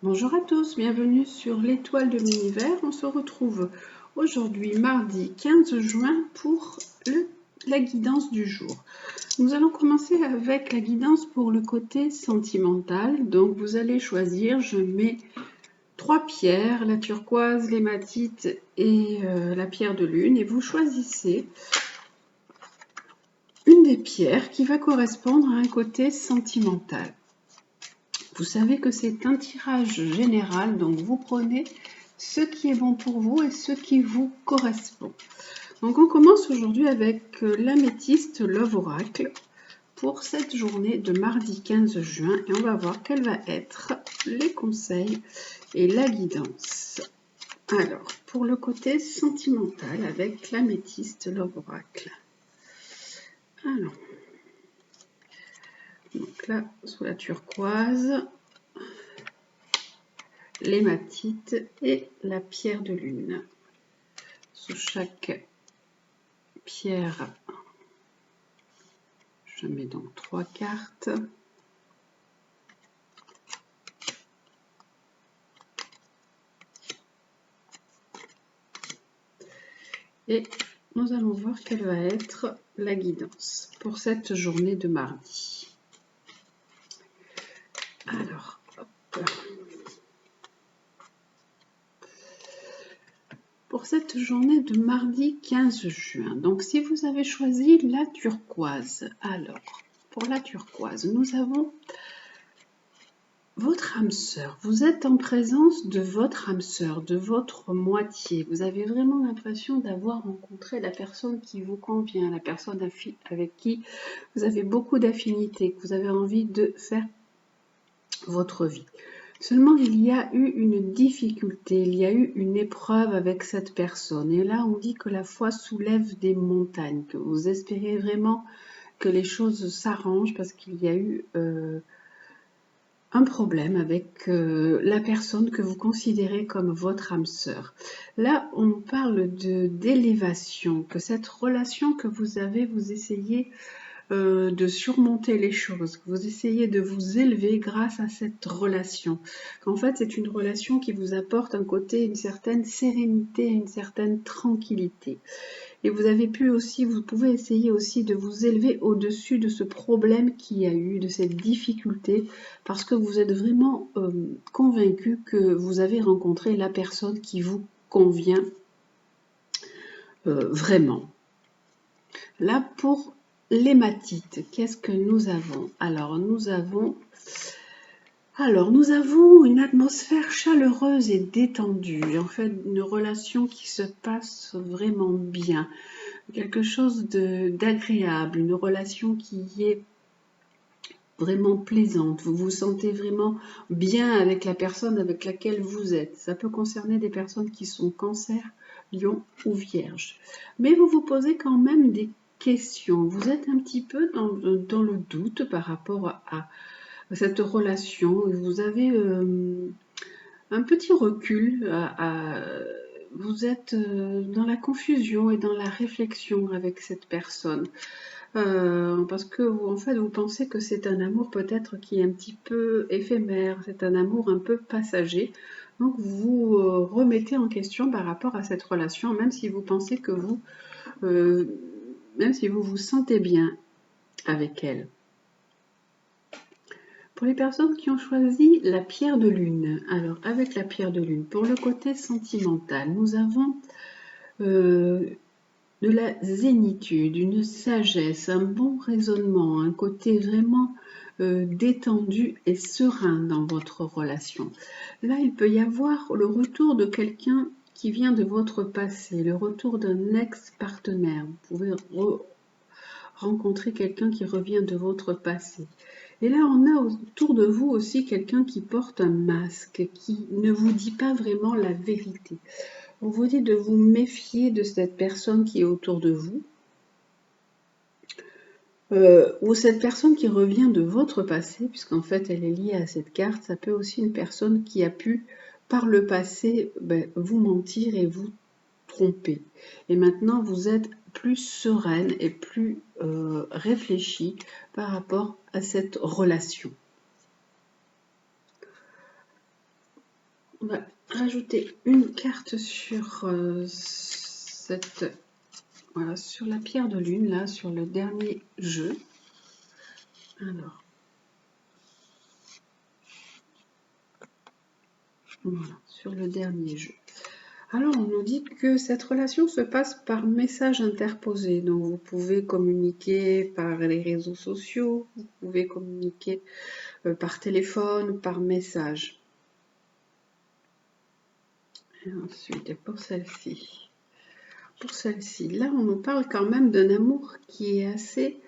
Bonjour à tous, bienvenue sur l'étoile de l'univers. On se retrouve aujourd'hui mardi 15 juin pour la guidance du jour. Nous allons commencer avec la guidance pour le côté sentimental. Donc vous allez choisir, je mets 3 pierres, la turquoise, l'hématite et la pierre de lune, et vous choisissez une des pierres qui va correspondre à un côté sentimental. Vous savez que c'est un tirage général, donc vous prenez ce qui est bon pour vous et ce qui vous correspond. Donc on commence aujourd'hui avec l'améthyste Love Oracle pour cette journée de mardi 15 juin et on va voir quels vont être les conseils et la guidance. Alors, pour le côté sentimental avec l'améthyste Love Oracle. Alors, donc là, sous la turquoise, l'hématite et la pierre de lune. Sous chaque pierre, je mets donc 3 cartes. Et nous allons voir quelle va être la guidance pour cette journée de mardi. Alors, hop. Pour cette journée de mardi 15 juin, donc si vous avez choisi la turquoise, alors pour la turquoise, nous avons votre âme sœur. Vous êtes en présence de votre âme sœur, de votre moitié. Vous avez vraiment l'impression d'avoir rencontré la personne qui vous convient, la personne avec qui vous avez beaucoup d'affinités, que vous avez envie de faire votre vie. Seulement, il y a eu une difficulté, il y a eu une épreuve avec cette personne. Et là, on dit que la foi soulève des montagnes, que vous espérez vraiment que les choses s'arrangent parce qu'il y a eu un problème avec la personne que vous considérez comme votre âme sœur. Là, on parle d'élévation, que cette relation que vous avez, vous essayez de surmonter les choses, que vous essayez de vous élever grâce à cette relation. Qu'en fait, c'est une relation qui vous apporte un côté, une certaine sérénité, une certaine tranquillité. Et vous avez pu aussi, vous pouvez essayer aussi de vous élever au-dessus de ce problème qu'il y a eu, de cette difficulté, parce que vous êtes vraiment convaincu que vous avez rencontré la personne qui vous convient vraiment. Là, pour l'hématite, qu'est-ce que nous avons? Alors, nous avons une atmosphère chaleureuse et détendue, en fait, une relation qui se passe vraiment bien, quelque chose d'agréable, une relation qui est vraiment plaisante, vous vous sentez vraiment bien avec la personne avec laquelle vous êtes. Ça peut concerner des personnes qui sont Cancer, Lion ou Vierge. Mais vous vous posez quand même des questions. Vous êtes un petit peu dans le doute par rapport à cette relation. Vous avez un petit recul. Vous êtes dans la confusion et dans la réflexion avec cette personne. Parce que en fait, vous pensez que c'est un amour peut-être qui est un petit peu éphémère, c'est un amour un peu passager. Donc vous remettez en question par rapport à cette relation, même si vous pensez que même si vous vous sentez bien avec elle. Pour les personnes qui ont choisi la pierre de lune, alors avec la pierre de lune, pour le côté sentimental, nous avons de la zénitude, une sagesse, un bon raisonnement, un côté vraiment détendu et serein dans votre relation. Là, il peut y avoir le retour de quelqu'un qui vient de votre passé, le retour d'un ex-partenaire. Vous pouvez rencontrer quelqu'un qui revient de votre passé. Et là, on a autour de vous aussi quelqu'un qui porte un masque, qui ne vous dit pas vraiment la vérité. On vous dit de vous méfier de cette personne qui est autour de vous, ou cette personne qui revient de votre passé, puisqu'en fait elle est liée à cette carte. Ça peut aussi une personne qui a pu, par le passé, vous mentir et vous tromper. Et maintenant, vous êtes plus sereine et plus réfléchie par rapport à cette relation. On va rajouter une carte sur voilà, sur la pierre de lune, là, sur le dernier jeu. Alors, voilà, sur le dernier jeu. Alors, on nous dit que cette relation se passe par message interposé. Donc, vous pouvez communiquer par les réseaux sociaux, vous pouvez communiquer par téléphone, par message. Et ensuite, pour celle-ci. Pour celle-ci, là, on nous parle quand même d'un amour qui est assez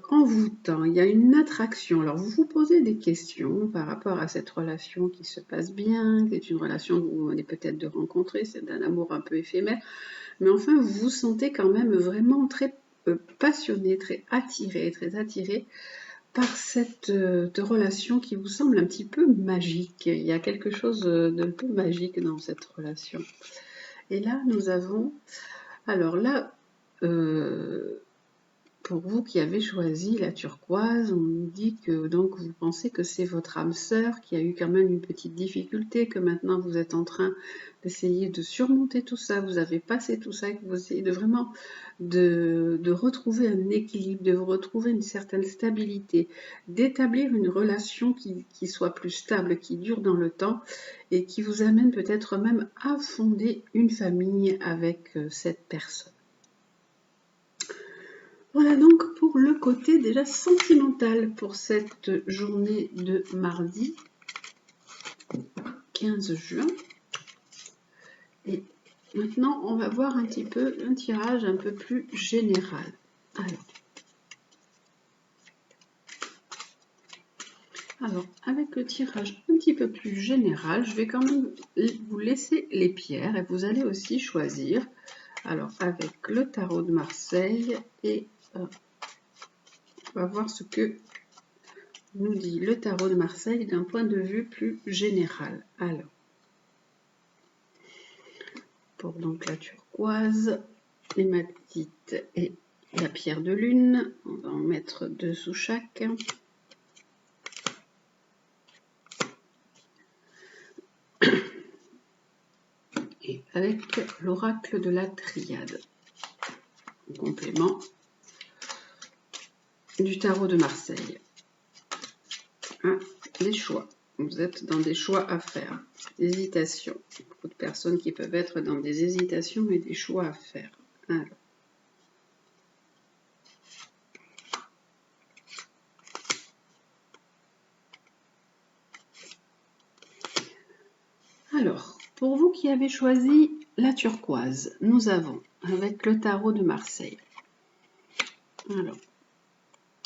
envoûtant. Il y a une attraction. Alors, vous vous posez des questions par rapport à cette relation qui se passe bien, qui est une relation que vous venez peut-être de rencontrer, c'est un amour un peu éphémère, mais enfin, vous vous sentez quand même vraiment très passionné, très attiré par cette relation qui vous semble un petit peu magique. Il y a quelque chose d'un peu magique dans cette relation. Et là, nous avons... Alors là, pour vous qui avez choisi la turquoise, on nous dit que donc vous pensez que c'est votre âme sœur qui a eu quand même une petite difficulté, que maintenant vous êtes en train d'essayer de surmonter tout ça, vous avez passé tout ça, que vous essayez de vraiment de retrouver un équilibre, de retrouver une certaine stabilité, d'établir une relation qui soit plus stable, qui dure dans le temps et qui vous amène peut-être même à fonder une famille avec cette personne. Voilà donc pour le côté déjà sentimental pour cette journée de mardi 15 juin. Et maintenant, on va voir un petit peu un tirage un peu plus général. Alors, avec le tirage un petit peu plus général, je vais quand même vous laisser les pierres et vous allez aussi choisir. Alors, avec le tarot de Marseille et on va voir ce que nous dit le tarot de Marseille d'un point de vue plus général. Alors, pour donc la turquoise, l'hématite et la pierre de lune, on va en mettre 2 sous chaque. Et avec l'oracle de la triade, en complément du tarot de Marseille. Les choix. Vous êtes dans des choix à faire. Hésitations. Beaucoup de personnes qui peuvent être dans des hésitations et des choix à faire. Alors, pour vous qui avez choisi la turquoise, nous avons, avec le tarot de Marseille, alors,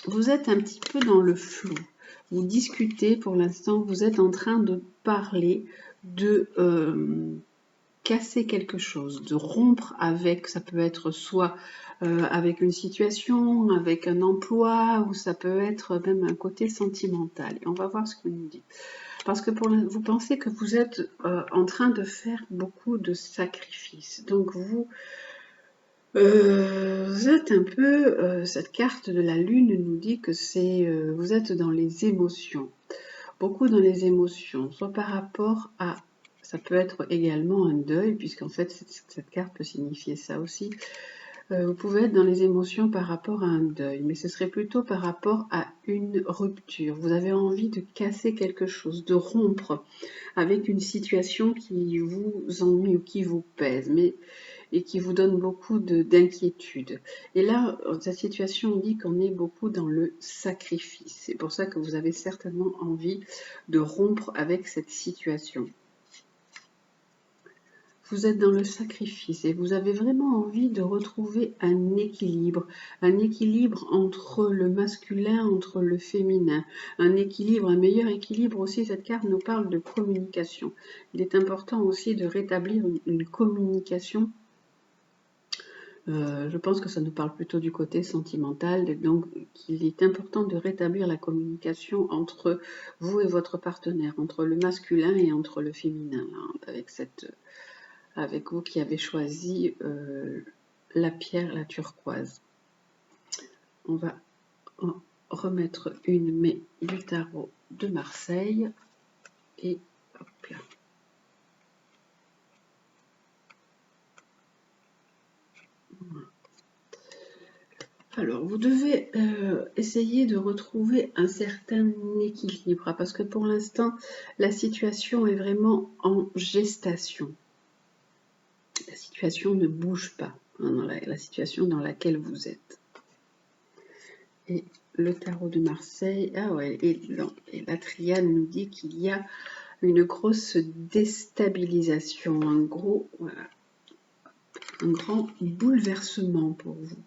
vous êtes un petit peu dans le flou. Vous discutez pour l'instant, vous êtes en train de parler, de casser quelque chose, de rompre avec, ça peut être soit avec une situation, avec un emploi, ou ça peut être même un côté sentimental. Et on va voir ce qu'il nous dit. Parce que vous pensez que vous êtes en train de faire beaucoup de sacrifices. Donc vous êtes un peu, cette carte de la lune nous dit que vous êtes dans les émotions. Beaucoup dans les émotions, soit par rapport à, ça peut être également un deuil, puisqu'en fait cette carte peut signifier ça aussi. Vous pouvez être dans les émotions par rapport à un deuil, mais ce serait plutôt par rapport à une rupture. Vous avez envie de casser quelque chose, de rompre avec une situation qui vous ennuie ou qui vous pèse, et qui vous donne beaucoup d'inquiétude. Et là, cette situation dit qu'on est beaucoup dans le sacrifice. C'est pour ça que vous avez certainement envie de rompre avec cette situation. Vous êtes dans le sacrifice et vous avez vraiment envie de retrouver un équilibre entre le masculin, entre le féminin, un équilibre, un meilleur équilibre aussi. Cette carte nous parle de communication. Il est important aussi de rétablir une communication. Je pense que ça nous parle plutôt du côté sentimental, donc qu'il est important de rétablir la communication entre vous et votre partenaire, entre le masculin et entre le féminin, là, avec vous qui avez choisi la pierre, la turquoise. On va en remettre une mais du tarot de Marseille et hop là. Alors, vous devez essayer de retrouver un certain équilibre, parce que pour l'instant, la situation est vraiment en gestation. La situation ne bouge pas, hein, dans la situation dans laquelle vous êtes. Et le tarot de Marseille, ah ouais, et la triade nous dit qu'il y a une grosse déstabilisation, un grand bouleversement pour vous.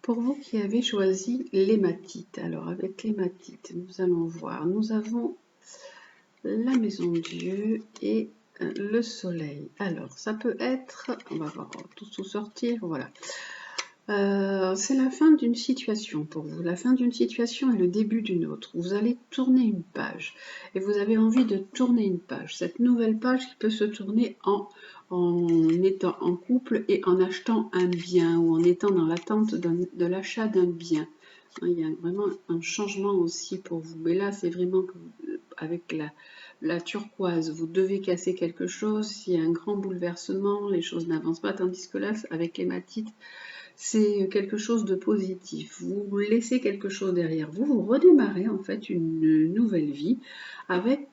Pour vous qui avez choisi l'hématite, alors avec l'hématite, nous allons voir, nous avons la maison de Dieu et le soleil. Alors, ça peut être, on va voir tout sortir, voilà. C'est la fin d'une situation pour vous. La fin d'une situation est le début d'une autre. Vous allez tourner une page et vous avez envie de tourner une page. Cette nouvelle page qui peut se tourner en étant en couple et en achetant un bien ou en étant dans l'attente de l'achat d'un bien. Il y a vraiment un changement aussi pour vous. Mais là, c'est vraiment avec la turquoise, vous devez casser quelque chose. Il y a un grand bouleversement, les choses n'avancent pas. Tandis que là, avec l'hématite, c'est quelque chose de positif. Vous laissez quelque chose derrière vous, vous redémarrez en fait une nouvelle vie avec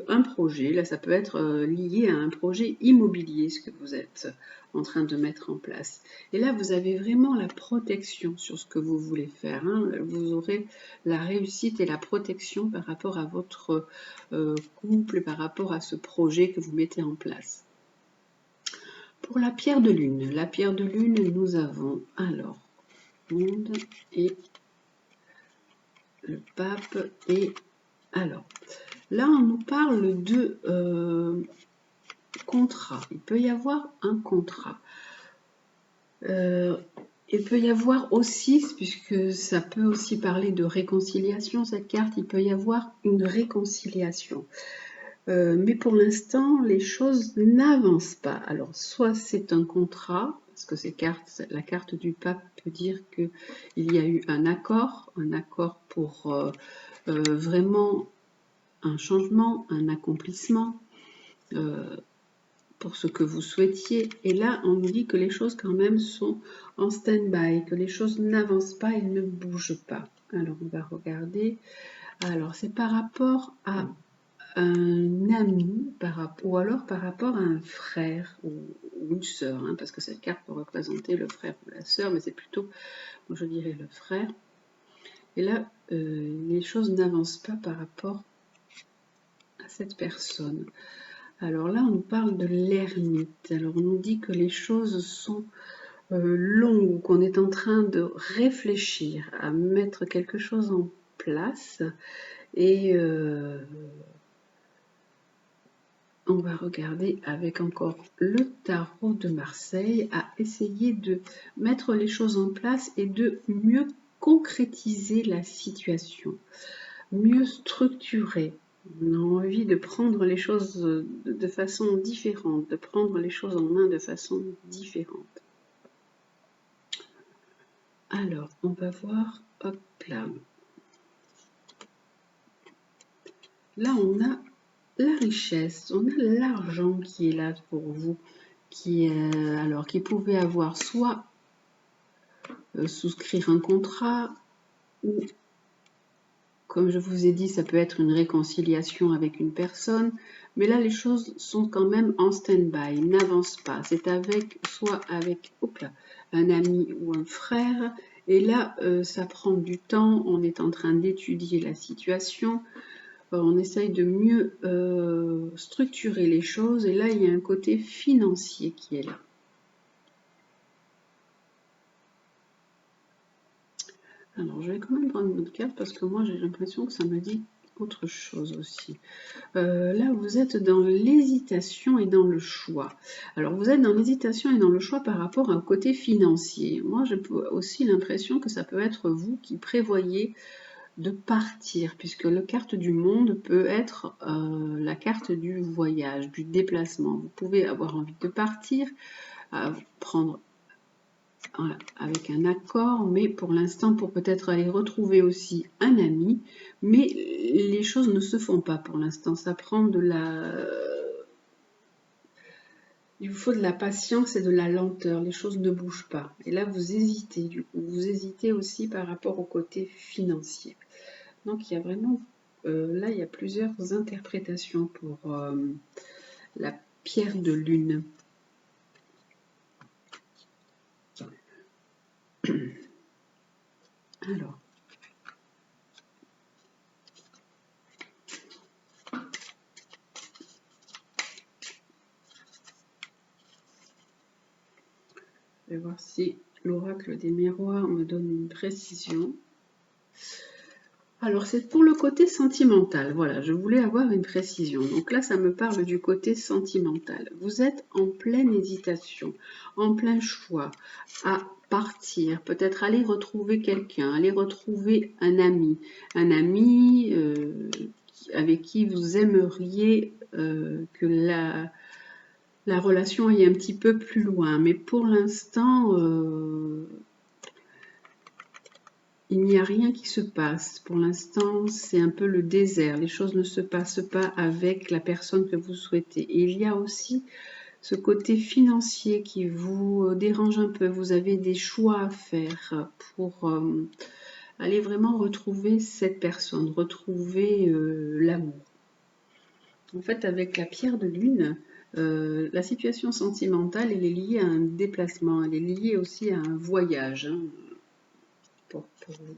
un projet. Là, ça peut être lié à un projet immobilier, ce que vous êtes en train de mettre en place. Et là, vous avez vraiment la protection sur ce que vous voulez faire, hein. Vous aurez la réussite et la protection par rapport à votre couple, par rapport à ce projet que vous mettez en place. Pour la pierre de lune, nous avons alors Monde et le pape. Et alors, là, on nous parle de contrat. Il peut y avoir un contrat. Il peut y avoir aussi, puisque ça peut aussi parler de réconciliation, cette carte, il peut y avoir une réconciliation. Mais pour l'instant, les choses n'avancent pas. Alors, soit c'est un contrat, parce que la carte du pape peut dire qu'il y a eu un accord pour vraiment un changement, un accomplissement, pour ce que vous souhaitiez. Et là, on nous dit que les choses quand même sont en stand-by, que les choses n'avancent pas, elles ne bougent pas. Alors, on va regarder. Alors, c'est par rapport à un ami ou alors par rapport à un frère ou une sœur, hein, parce que cette carte peut représenter le frère ou la sœur, mais c'est plutôt, je dirais, le frère. Et là, les choses n'avancent pas par rapport à cette personne. Alors là, on nous parle de l'ermite. Alors on nous dit que les choses sont longues, qu'on est en train de réfléchir à mettre quelque chose en place et on va regarder avec encore le tarot de Marseille à essayer de mettre les choses en place et de mieux concrétiser la situation, mieux structurer. On a envie de prendre les choses de façon différente, de prendre les choses en main de façon différente. Alors, on va voir, hop là. Là, on a la richesse, on a l'argent qui est là pour vous, qui pouvait avoir soit souscrire un contrat ou, comme je vous ai dit, ça peut être une réconciliation avec une personne, mais là les choses sont quand même en stand-by, n'avancent pas. C'est soit avec un ami ou un frère, et là ça prend du temps, on est en train d'étudier la situation. On essaye de mieux structurer les choses et là il y a un côté financier qui est là. Alors je vais quand même prendre une autre carte parce que moi j'ai l'impression que ça me dit autre chose aussi. Là vous êtes dans l'hésitation et dans le choix. Alors vous êtes dans l'hésitation et dans le choix par rapport à un côté financier. Moi j'ai aussi l'impression que ça peut être vous qui prévoyez de partir, puisque la carte du monde peut être la carte du voyage, du déplacement. Vous pouvez avoir envie de partir, prendre avec un accord, mais pour l'instant, pour peut-être aller retrouver aussi un ami, mais les choses ne se font pas pour l'instant. Ça prend Il vous faut de la patience et de la lenteur. Les choses ne bougent pas. Et là, vous hésitez. Du coup, vous hésitez aussi par rapport au côté financier. Donc, il y a vraiment... là, il y a plusieurs interprétations pour la pierre de lune. Alors, je vais voir si l'oracle des miroirs me donne une précision. Alors, c'est pour le côté sentimental. Voilà, je voulais avoir une précision. Donc là, ça me parle du côté sentimental. Vous êtes en pleine hésitation, en plein choix à partir, peut-être aller retrouver quelqu'un, aller retrouver un ami avec qui vous aimeriez que la relation aille un petit peu plus loin. Mais pour l'instant, il n'y a rien qui se passe. Pour l'instant, c'est un peu le désert. Les choses ne se passent pas avec la personne que vous souhaitez. Et il y a aussi ce côté financier qui vous dérange un peu. Vous avez des choix à faire pour aller vraiment retrouver cette personne, retrouver l'amour. En fait, avec la pierre de lune, la situation sentimentale, elle est liée à un déplacement. Elle est liée aussi à un voyage. Hein, pour vous.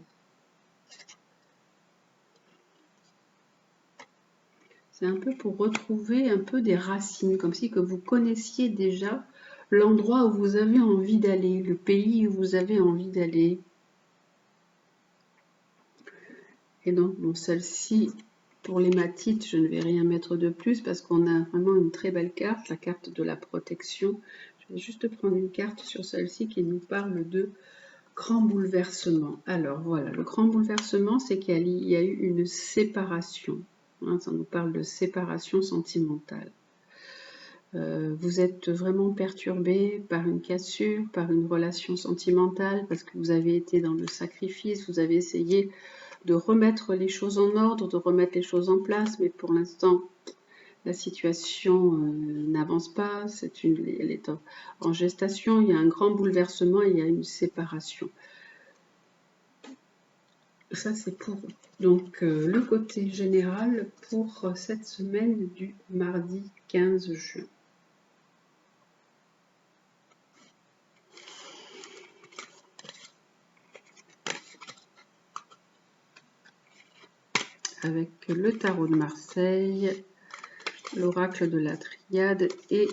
C'est un peu pour retrouver un peu des racines, comme si que vous connaissiez déjà l'endroit où vous avez envie d'aller, le pays où vous avez envie d'aller. Et donc, bon, celle-ci, pour l'hématite, je ne vais rien mettre de plus parce qu'on a vraiment une très belle carte, la carte de la protection. Je vais juste prendre une carte sur celle-ci qui nous parle de grand bouleversement. Alors voilà, le grand bouleversement, c'est qu'il y a eu une séparation. Hein, ça nous parle de séparation sentimentale. Vous êtes vraiment perturbé par une cassure, par une relation sentimentale, parce que vous avez été dans le sacrifice, vous avez essayé de remettre les choses en ordre, de remettre les choses en place, mais pour l'instant, la situation n'avance pas, elle est en gestation, il y a un grand bouleversement, il y a une séparation. Ça, c'est pour donc le côté général pour cette semaine du mardi 15 juin. Avec le tarot de Marseille, l'oracle de la Triade et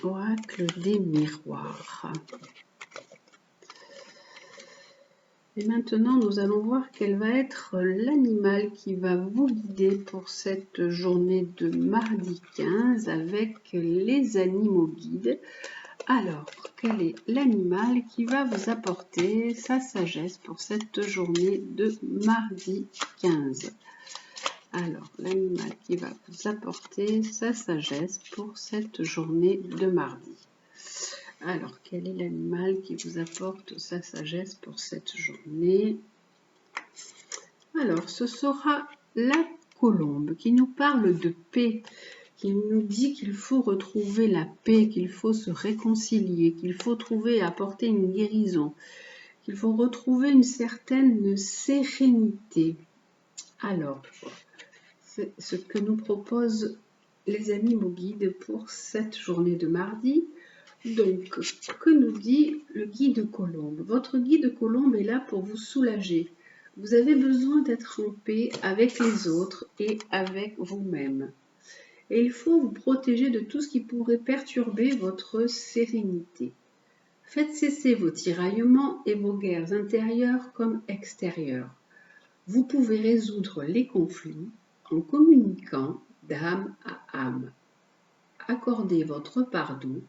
l'oracle des miroirs. Et maintenant, nous allons voir quel va être l'animal qui va vous guider pour cette journée de mardi 15 avec les animaux guides. Alors, quel est l'animal qui va vous apporter sa sagesse pour cette journée de mardi 15 ? Alors, l'animal qui va vous apporter sa sagesse pour cette journée de mardi. Alors, quel est l'animal qui vous apporte sa sagesse pour cette journée? Alors, ce sera la colombe qui nous parle de paix, qui nous dit qu'il faut retrouver la paix, qu'il faut se réconcilier, qu'il faut trouver et apporter une guérison, qu'il faut retrouver une certaine sérénité. Alors, c'est ce que nous proposent les animaux guides pour cette journée de mardi. Donc, que nous dit le guide colombe? Votre guide colombe est là pour vous soulager. Vous avez besoin d'être en paix avec les autres et avec vous-même. Et il faut vous protéger de tout ce qui pourrait perturber votre sérénité. Faites cesser vos tiraillements et vos guerres intérieures comme extérieures. Vous pouvez résoudre les conflits en communiquant d'âme à âme. Accordez votre pardon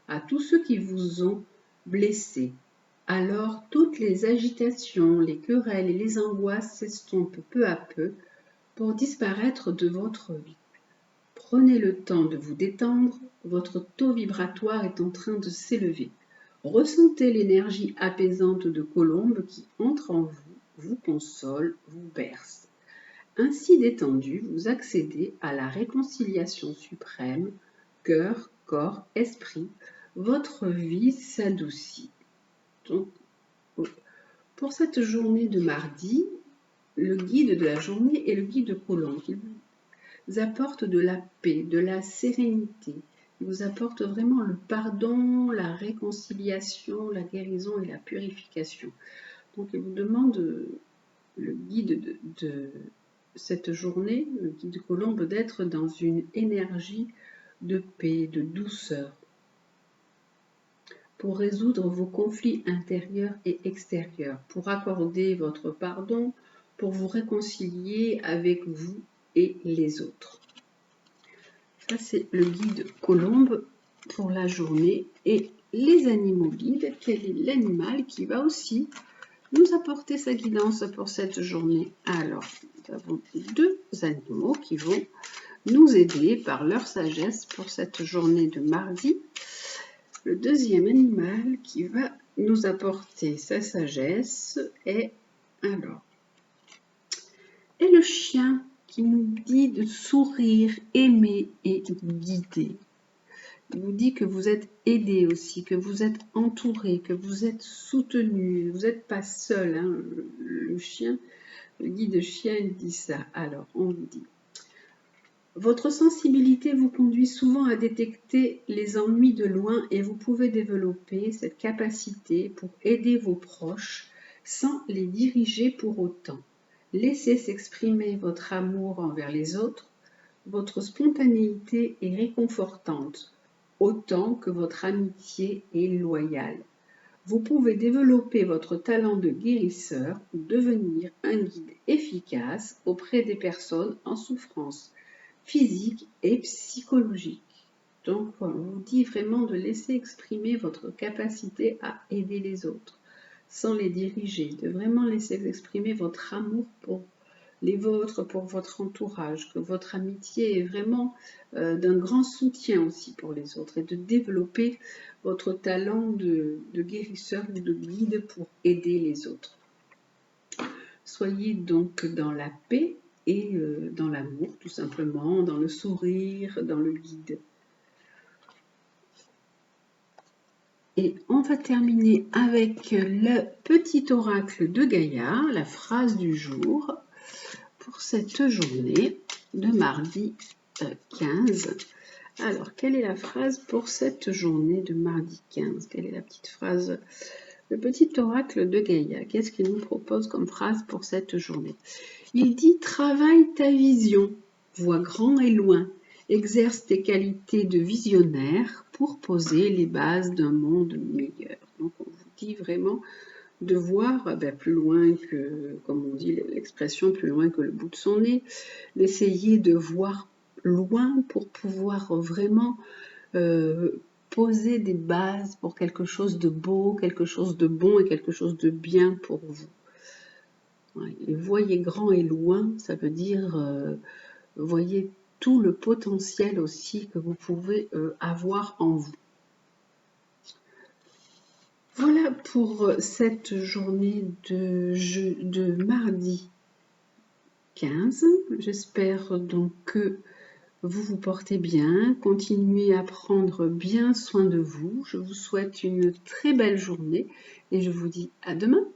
à tous ceux qui vous ont blessé. Alors toutes les agitations, les querelles et les angoisses s'estompent peu à peu pour disparaître de votre vie. Prenez le temps de vous détendre, votre taux vibratoire est en train de s'élever. Ressentez l'énergie apaisante de colombe qui entre en vous, vous console, vous berce. Ainsi détendu, vous accédez à la réconciliation suprême cœur, corps, esprit, votre vie s'adoucit. Donc, pour cette journée de mardi, le guide de la journée est le guide de Colombe. Il vous apporte de la paix, de la sérénité. Il vous apporte vraiment le pardon, la réconciliation, la guérison et la purification. Donc, il vous demande, le guide de cette journée, le guide de Colombe, d'être dans une énergie de paix, de douceur, pour résoudre vos conflits intérieurs et extérieurs, pour accorder votre pardon, pour vous réconcilier avec vous et les autres. Ça, c'est le guide Colombe pour la journée. Et les animaux guides, quel est l'animal qui va aussi nous apporter sa guidance pour cette journée? Alors, nous avons deux animaux qui vont nous aider par leur sagesse pour cette journée de mardi. Le deuxième animal qui va nous apporter sa sagesse est le chien, qui nous dit de sourire, aimer et guider. Il vous dit que vous êtes aidé aussi, que vous êtes entouré, que vous êtes soutenu. Vous n'êtes pas seul. Hein. Le chien, le guide chien, il dit ça. Alors, on vous dit: votre sensibilité vous conduit souvent à détecter les ennuis de loin et vous pouvez développer cette capacité pour aider vos proches sans les diriger pour autant. Laissez s'exprimer votre amour envers les autres. Votre spontanéité est réconfortante, autant que votre amitié est loyale. Vous pouvez développer votre talent de guérisseur ou devenir un guide efficace auprès des personnes en souffrance physique et psychologique. Donc, on vous dit vraiment de laisser exprimer votre capacité à aider les autres, sans les diriger, de vraiment laisser exprimer votre amour pour les vôtres, pour votre entourage, que votre amitié est vraiment d'un grand soutien aussi pour les autres, et de développer votre talent de guérisseur ou de guide pour aider les autres. Soyez donc dans la paix et dans l'amour, tout simplement, dans le sourire, dans le guide. Et on va terminer avec le petit oracle de Gaïa, la phrase du jour, pour cette journée de mardi 15. Alors, quelle est la phrase pour cette journée de mardi 15? Quelle est la petite phrase? Le petit oracle de Gaïa, qu'est-ce qu'il nous propose comme phrase pour cette journée? Il dit: travaille ta vision, vois grand et loin, exerce tes qualités de visionnaire pour poser les bases d'un monde meilleur. Donc on vous dit vraiment de voir plus loin que, comme on dit l'expression, plus loin que le bout de son nez, d'essayer de voir loin pour pouvoir vraiment poser des bases pour quelque chose de beau, quelque chose de bon et quelque chose de bien pour vous. Et voyez grand et loin, ça veut dire voyez tout le potentiel aussi que vous pouvez avoir en vous. Voilà pour cette journée de mardi 15. J'espère donc que vous vous portez bien, continuez à prendre bien soin de vous. Je vous souhaite une très belle journée et je vous dis à demain.